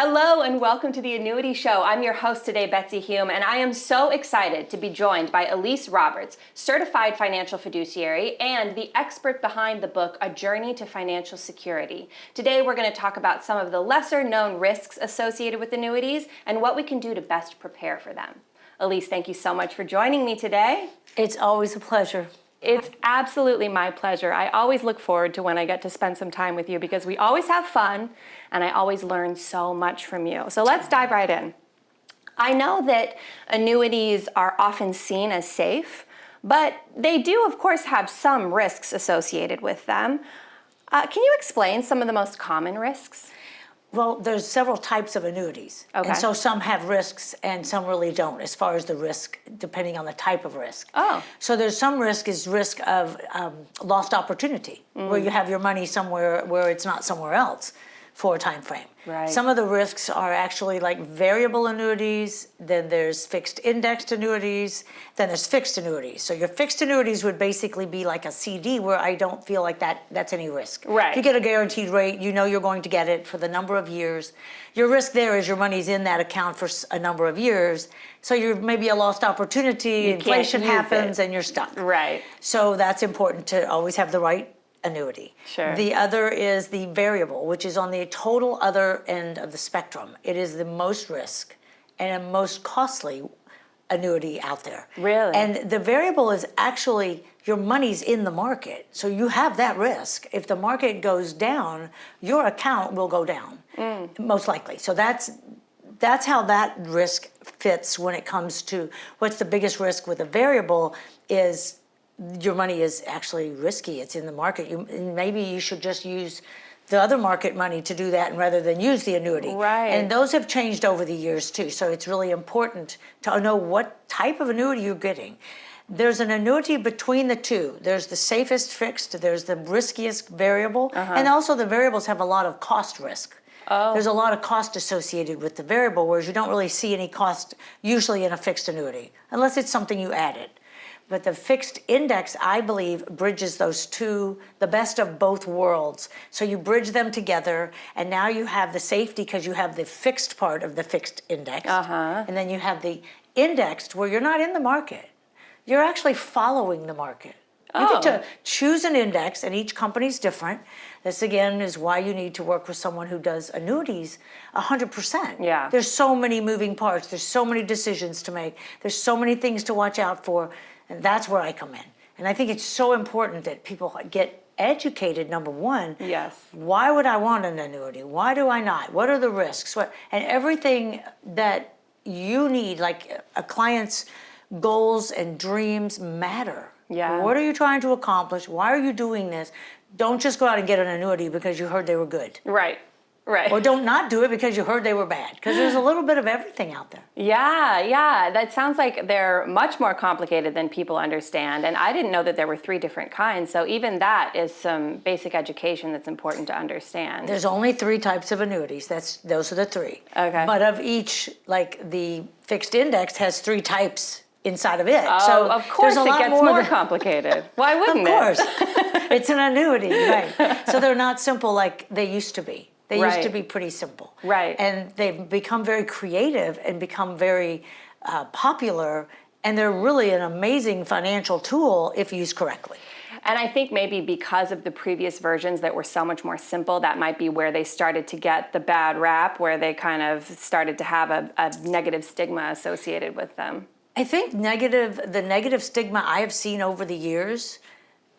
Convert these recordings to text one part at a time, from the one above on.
Hello and welcome to the Annuity Show. I'm your host today, Betsy Hume, and I am so excited to be joined by Elise Roberts, certified financial fiduciary and the expert behind the book, A Journey to Financial Security. Today we're going to talk about some of the lesser known risks associated with annuities and what we can do to best prepare for them. Elise, thank you so much for joining me today. It's always a pleasure. It's absolutely my pleasure. I always look forward to when I get to spend some time with you because we always have fun and I always learn so much from you. So let's dive right in. I know that annuities are often seen as safe, but they do, of course, have some risks associated with them. Can you explain some of the most common risks? Well, there's several types of annuities. Okay. And so some have risks and some really don't as far as the risk, depending on the type of risk. Oh. So there's some risk of lost opportunity, where you have your money somewhere where it's not somewhere else for a time frame. Right. Some of the risks are actually like variable annuities, then there's fixed indexed annuities, then there's fixed annuities. So your fixed annuities would basically be like a CD where I don't feel like that's any risk. Right. You get a guaranteed rate, you know you're going to get it for the number of years. Your risk there is your money's in that account for a number of years. So you're maybe a lost opportunity, inflation happens and you're stuck. Right. So that's important to always have the right annuity. Sure. The other is the variable, which is on the total other end of the spectrum. It is the most risk and the most costly annuity out there. Really? And the variable is actually your money's in the market. So you have that risk. If the market goes down, your account will go down, most likely. So that's how that risk fits when it comes to what's the biggest risk with a variable is your money is actually risky. It's in the market. Maybe you should just use the other market money to do that rather than use the annuity. Right. And those have changed over the years too. So it's really important to know what type of annuity you're getting. There's an annuity between the two. There's the safest fixed, there's the riskiest variable, and also the variables have a lot of cost risk. Oh. There's a lot of cost associated with the variable, whereas you don't really see any cost usually in a fixed annuity, unless it's something you added. But the fixed index, I believe, bridges those two, the best of both worlds. So you bridge them together, and now you have the safety because you have the fixed part of the fixed index. And then you have the indexed where you're not in the market. You're actually following the market. You get to choose an index, and each company's different. This, again, is why you need to work with someone who does annuities 100%. Yeah. There's so many moving parts. There's so many decisions to make. There's so many things to watch out for. And that's where I come in. And I think it's so important that people get educated, number one. Yes. Why would I want an annuity? Why do I not? What are the risks? And everything that you need, like a client's goals and dreams matter. Yeah. What are you trying to accomplish? Why are you doing this? Don't just go out and get an annuity because you heard they were good. Right. Right. Or don't not do it because you heard they were bad. Because there's a little bit of everything out there. Yeah. That sounds like they're much more complicated than people understand. And I didn't know that there were 3 different kinds. So even that is some basic education that's important to understand. There's only 3 types of annuities. Those are the 3. Okay. But of each, like the fixed index has 3 types inside of it. Oh, so of course there's a it lot gets more complicated. Why wouldn't it? Of course. It's an annuity, right. So they're not simple like they used to be. They used to be pretty simple. Right. And they've become very creative and become very popular, and they're really an amazing financial tool if used correctly. And I think maybe because of the previous versions that were so much more simple, that might be where they started to get the bad rap, where they kind of started to have a negative stigma associated with them. I think the negative stigma I have seen over the years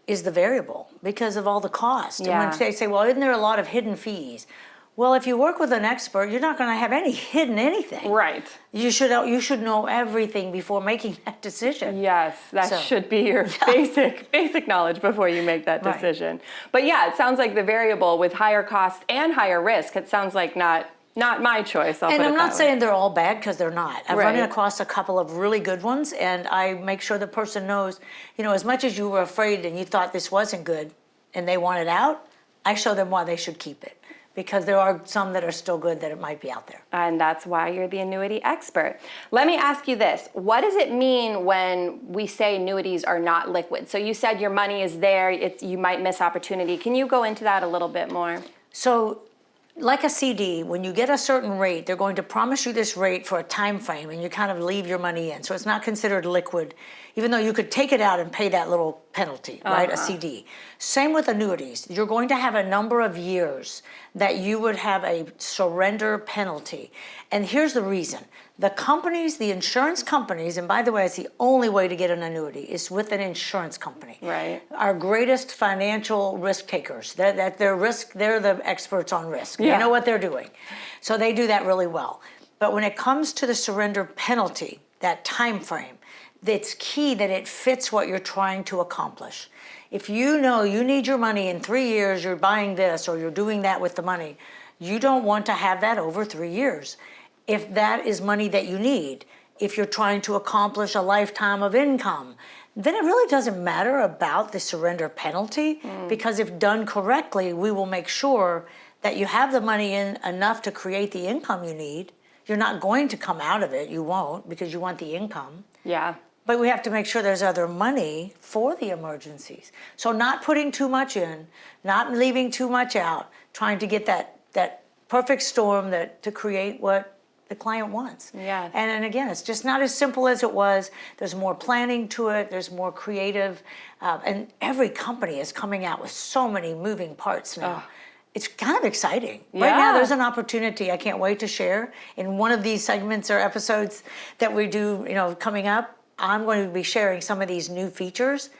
is the variable because of all the cost. Yeah. And when they say, well, isn't there a lot of hidden fees? Well, if you work with an expert, you're not going to have any hidden anything. Right. You should know everything before making that decision. Yes, that should be your basic knowledge before you make that decision. Right. But yeah, it sounds like the variable with higher cost and higher risk, it sounds like not my choice. And I'm not saying they're all bad because they're not. I've run across a couple of really good ones, and I make sure the person knows, as much as you were afraid and you thought this wasn't good and they want it out, I show them why they should keep it. Because there are some that are still good that it might be out there. And that's why you're the annuity expert. Let me ask you this. What does it mean when we say annuities are not liquid? So you said your money is there, you might miss opportunity. Can you go into that a little bit more? So like a CD, when you get a certain rate, they're going to promise you this rate for a time frame, and you kind of leave your money in. So it's not considered liquid, even though you could take it out and pay that little penalty, right? A CD. Same with annuities. You're going to have a number of years that you would have a surrender penalty. And here's the reason. The companies, the insurance companies, and by the way, it's the only way to get an annuity is with an insurance company. Right. Our greatest financial risk takers. They're the experts on risk. Yeah. They know what they're doing. So they do that really well. But when it comes to the surrender penalty, that time frame, it's key that it fits what you're trying to accomplish. If you know you need your money in 3 years, you're buying this or you're doing that with the money, you don't want to have that over 3 years. If that is money that you need, if you're trying to accomplish a lifetime of income, then it really doesn't matter about the surrender penalty, because if done correctly, we will make sure that you have the money in enough to create the income you need. You're not going to come out of it, you won't, because you want the income. Yeah. But we have to make sure there's other money for the emergencies. So not putting too much in, not leaving too much out, trying to get that perfect storm to create what the client wants. Yes. And again, it's just not as simple as it was. There's more planning to it. There's more creative. And every company is coming out with so many moving parts now. It's kind of exciting. Yeah. Right now, there's an opportunity I can't wait to share. In one of these segments or episodes that we do, coming up, I'm going to be sharing some of these new features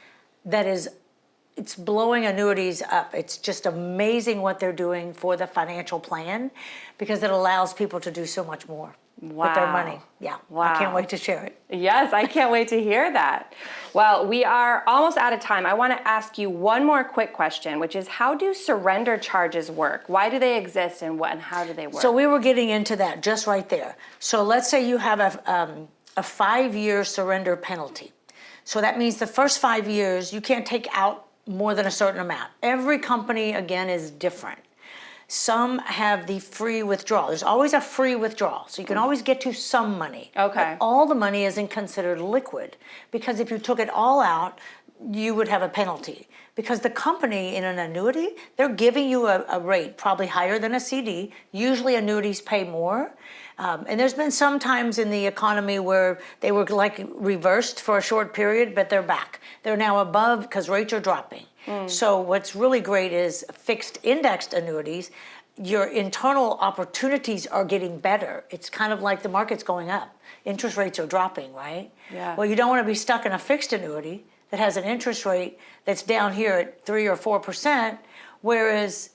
it's blowing annuities up. It's just amazing what they're doing for the financial plan, because it allows people to do so much more with their money. Yeah, Wow. I can't wait to share it. Yes, I can't wait to hear that. Well, we are almost out of time. I want to ask you one more quick question, which is, how do surrender charges work? Why do they exist, and how do they work? So we were getting into that just right there. So let's say you have a 5-year surrender penalty. So that means the first 5 years, you can't take out more than a certain amount. Every company, again, is different. Some have the free withdrawal. There's always a free withdrawal, so you can always get to some money. Okay. But all the money isn't considered liquid, because if you took it all out, you would have a penalty. Because the company in an annuity, they're giving you a rate probably higher than a CD. Usually annuities pay more. And there's been some times in the economy where they were like reversed for a short period, but they're back. They're now above because rates are dropping. So what's really great is fixed indexed annuities. Your internal opportunities are getting better. It's kind of like the market's going up. Interest rates are dropping, right? Yeah. Well, you don't want to be stuck in a fixed annuity that has an interest rate that's down here at 3 or 4%, whereas,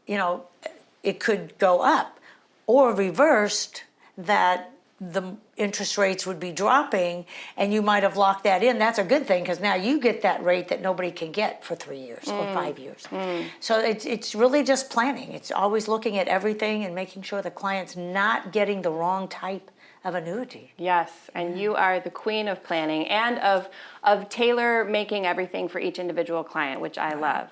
it could go up, or reversed, that the interest rates would be dropping and you might have locked that in. That's a good thing, because now you get that rate that nobody can get for 3 years or 5 years. So it's really just planning. It's always looking at everything and making sure the client's not getting the wrong type of annuity. Yes, and you are the queen of planning and of tailor making everything for each individual client, which I love.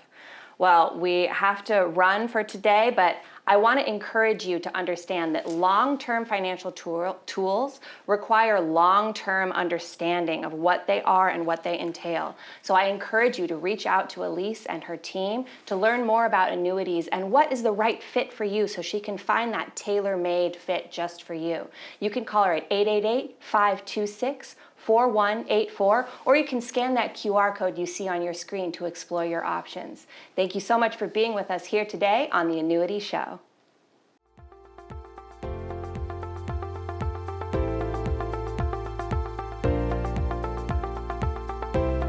Well, we have to run for today, but I want to encourage you to understand that long-term financial tools require long-term understanding of what they are and what they entail. So I encourage you to reach out to Elise and her team to learn more about annuities and what is the right fit for you, so she can find that tailor-made fit just for you. You can call her at 888-526-4184, or you can scan that QR code you see on your screen to explore your options. Thank you so much for being with us here today on the Annuity Show.